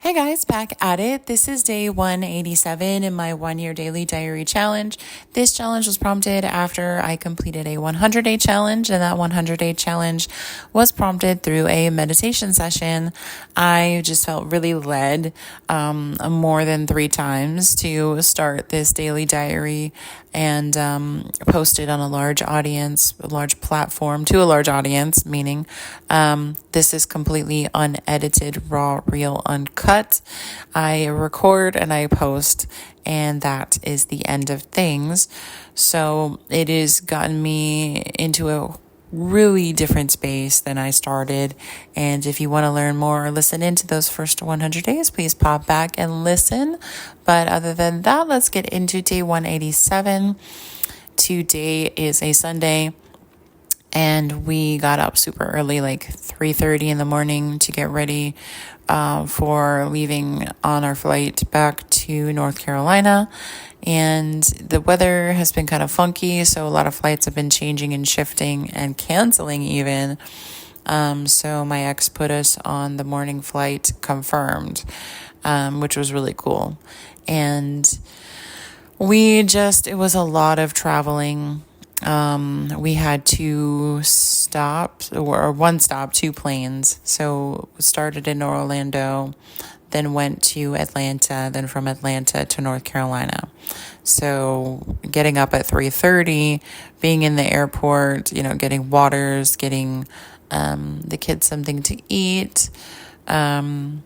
Hey guys, back at it. This is day 187 in my 1 year daily diary challenge. This challenge was prompted after I completed a 100-day challenge, and that 100-day challenge was prompted through a meditation session. I just felt really led more than 3 times to start this daily diary and post it on a large audience, a large platform to a large audience, meaning this is completely unedited, raw, real, uncut. I record and I post, and that is the end of things. So it has gotten me into a really different space than I started. And if you want to learn more or listen into those first 100 days, please pop back and listen. But other than that, let's get into day 187. Today is a Sunday, and we got up super early, like 3:30 in the morning, to get ready for leaving on our flight back to North Carolina. And the weather has been kind of funky, so a lot of flights have been changing and shifting and canceling even. So my ex put us on the morning flight confirmed, which was really cool. And it was a lot of traveling. We had 2 planes. So started in Orlando, then went to Atlanta, then from Atlanta to North Carolina. So getting up at 3:30, being in the airport, getting waters, getting the kids something to eat, having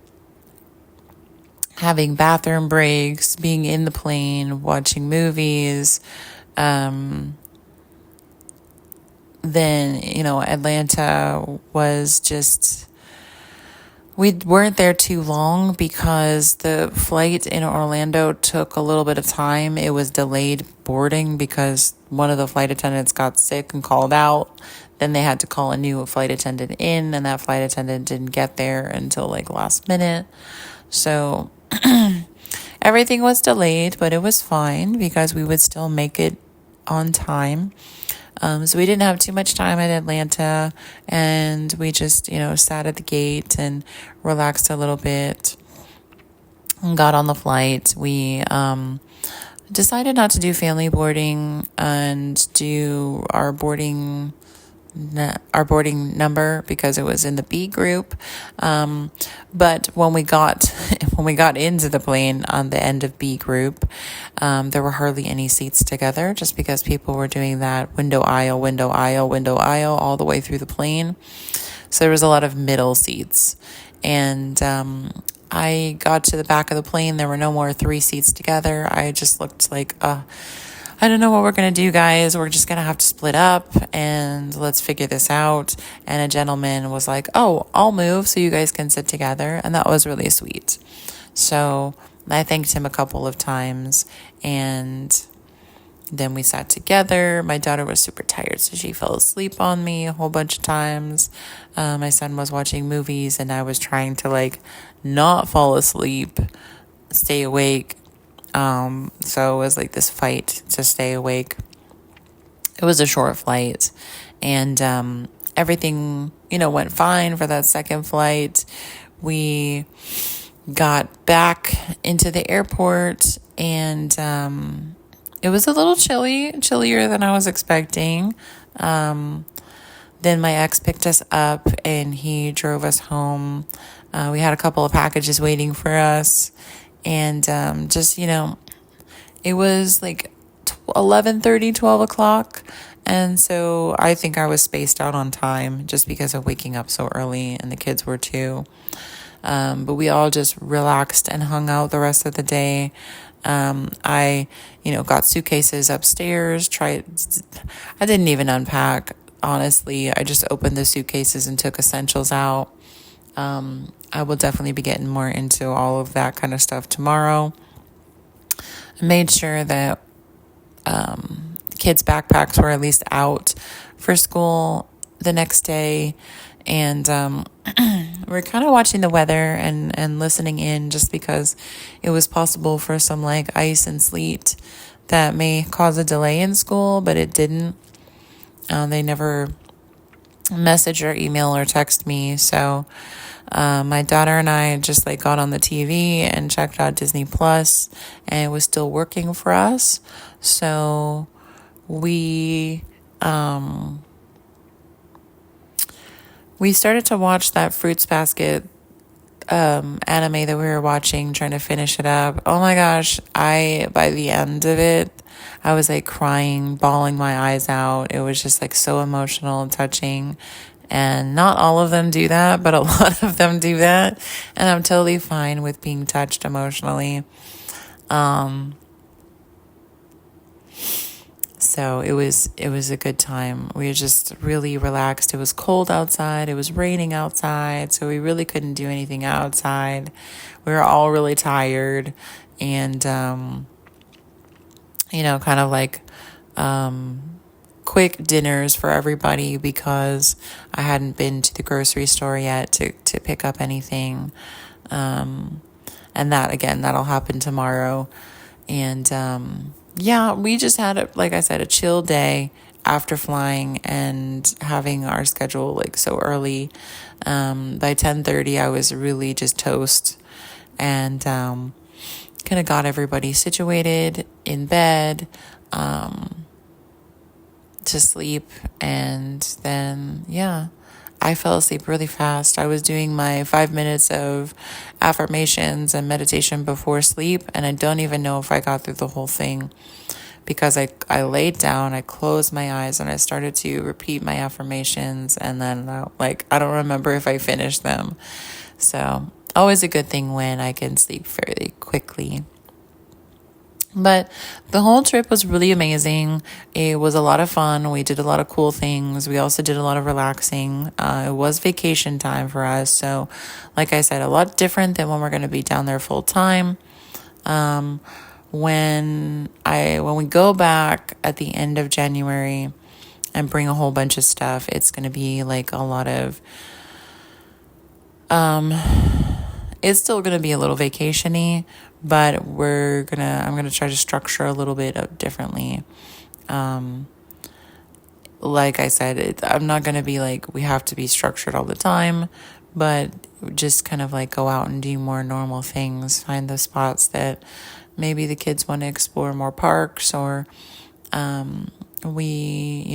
bathroom breaks, being in the plane, watching movies. Then, Atlanta was just, we weren't there too long because the flight in Orlando took a little bit of time. It was delayed boarding because one of the flight attendants got sick and called out. Then they had to call a new flight attendant in, and that flight attendant didn't get there until last minute. So everything was delayed, but it was fine because we would still make it on time. So we didn't have too much time at Atlanta, and we just, sat at the gate and relaxed a little bit and got on the flight. We decided not to do family boarding and do our boarding number because it was in the B group. But when we got into the plane on the end of B group, there were hardly any seats together just because people were doing that window aisle all the way through the plane. So there was a lot of middle seats. And I got to the back of the plane. There were no more 3 seats together. I just looked like, I don't know what we're going to do, guys. We're just going to have to split up and let's figure this out. And a gentleman was like, oh, I'll move so you guys can sit together. And that was really sweet. So I thanked him a couple of times, and then we sat together. My daughter was super tired, so she fell asleep on me a whole bunch of times. My son was watching movies, and I was trying to not fall asleep, stay awake. So it was this fight to stay awake. It was a short flight, and everything, went fine for that second flight. We got back into the airport, and it was a little chillier than I was expecting. Then my ex picked us up, and he drove us home. We had a couple of packages waiting for us. And it was 11:30, 12 o'clock. And so I think I was spaced out on time just because of waking up so early, and the kids were too. But we all just relaxed and hung out the rest of the day. I got suitcases upstairs. I didn't even unpack, honestly. I just opened the suitcases and took essentials out. I will definitely be getting more into all of that kind of stuff tomorrow. I made sure that kids' backpacks were at least out for school the next day. And we're kind of watching the weather and listening in just because it was possible for some ice and sleet that may cause a delay in school, but it didn't. They never message or email or text me. So My daughter and I just like got on the TV and checked out Disney Plus, and it was still working for us. So we we started to watch that Fruits Basket anime that we were watching, trying to finish it up. Oh my gosh, by the end of it, I was like crying, bawling my eyes out. It was just like so emotional and touching. And not all of them do that, but a lot of them do that. And I'm totally fine with being touched emotionally. So it was a good time. We were just really relaxed. It was cold outside. It was raining outside, so we really couldn't do anything outside. We were all really tired, and kind of like quick dinners for everybody because I hadn't been to the grocery store yet to pick up anything. And that'll happen tomorrow. And we just had, like I said, a chill day after flying and having our schedule like so early. By 10:30, I was really just toast, and kind of got everybody situated in bed to sleep. And then, I fell asleep really fast. I was doing my 5 minutes of affirmations and meditation before sleep, and I don't even know if I got through the whole thing because I laid down, I closed my eyes, and I started to repeat my affirmations, and then I don't remember if I finished them. So always a good thing when I can sleep fairly quickly. But the whole trip was really amazing. It was a lot of fun. We did a lot of cool things. We also did a lot of relaxing. It was vacation time for us. So, like I said, a lot different than when we're going to be down there full time. When we go back at the end of January and bring a whole bunch of stuff, it's going to be like a lot of it's still going to be a little vacation-y, but I'm going to try to structure a little bit differently. Like I said, I'm not going to be like, we have to be structured all the time, but just kind of like go out and do more normal things, find the spots that maybe the kids want to explore more parks, or we,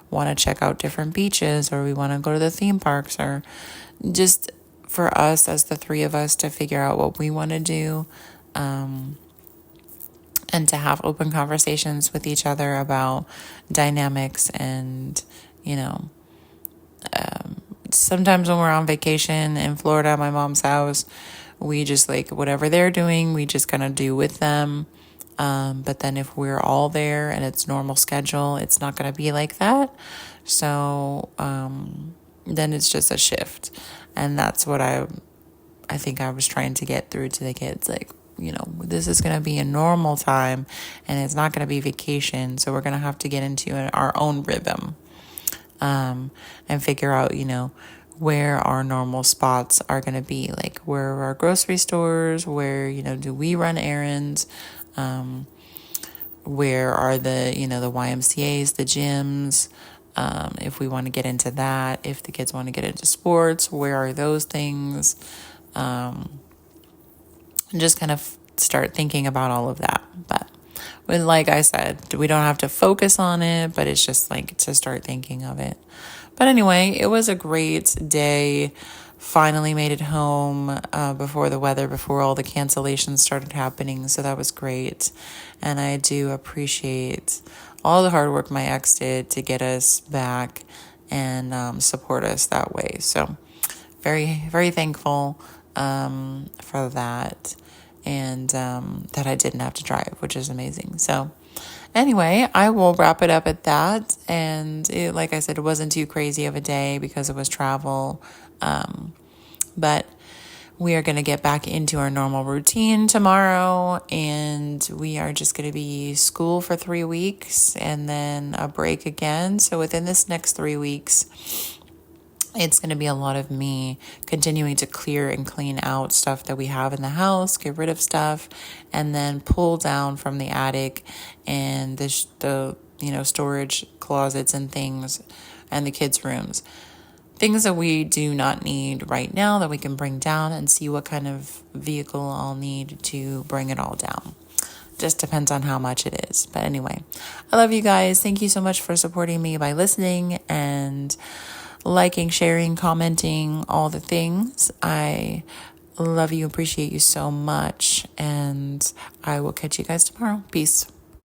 want to check out different beaches, or we want to go to the theme parks, or just for us as the three of us to figure out what we want to do, and to have open conversations with each other about dynamics. And sometimes when we're on vacation in Florida at my mom's house, we just like whatever they're doing, we just kind of do with them. But then if we're all there and it's normal schedule, it's not going to be like that. So then it's just a shift. And that's what I think I was trying to get through to the kids. Like, this is going to be a normal time and it's not going to be vacation. So we're going to have to get into our own rhythm and figure out, where our normal spots are going to be. Like, where are our grocery stores? Where, do we run errands? Where are the YMCAs, the gyms? If we want to get into that, if the kids want to get into sports, where are those things? And just kind of start thinking about all of that. But like I said, we don't have to focus on it, but it's just like to start thinking of it. But anyway, it was a great day. Finally made it home before all the cancellations started happening. So that was great. And I do appreciate all the hard work my ex did to get us back and support us that way. So very, very thankful for that. And that I didn't have to drive, which is amazing. So anyway, I will wrap it up at that. And like I said, it wasn't too crazy of a day because it was travel. But we are going to get back into our normal routine tomorrow, and we are just going to be school for 3 weeks and then a break again. So within this next 3 weeks, it's going to be a lot of me continuing to clear and clean out stuff that we have in the house, get rid of stuff, and then pull down from the attic and the storage closets and things and the kids' rooms. things that we do not need right now that we can bring down, and see what kind of vehicle I'll need to bring it all down. Just depends on how much it is. But anyway, I love you guys. Thank you so much for supporting me by listening and liking, sharing, commenting, all the things. I love you, appreciate you so much, and I will catch you guys tomorrow. Peace.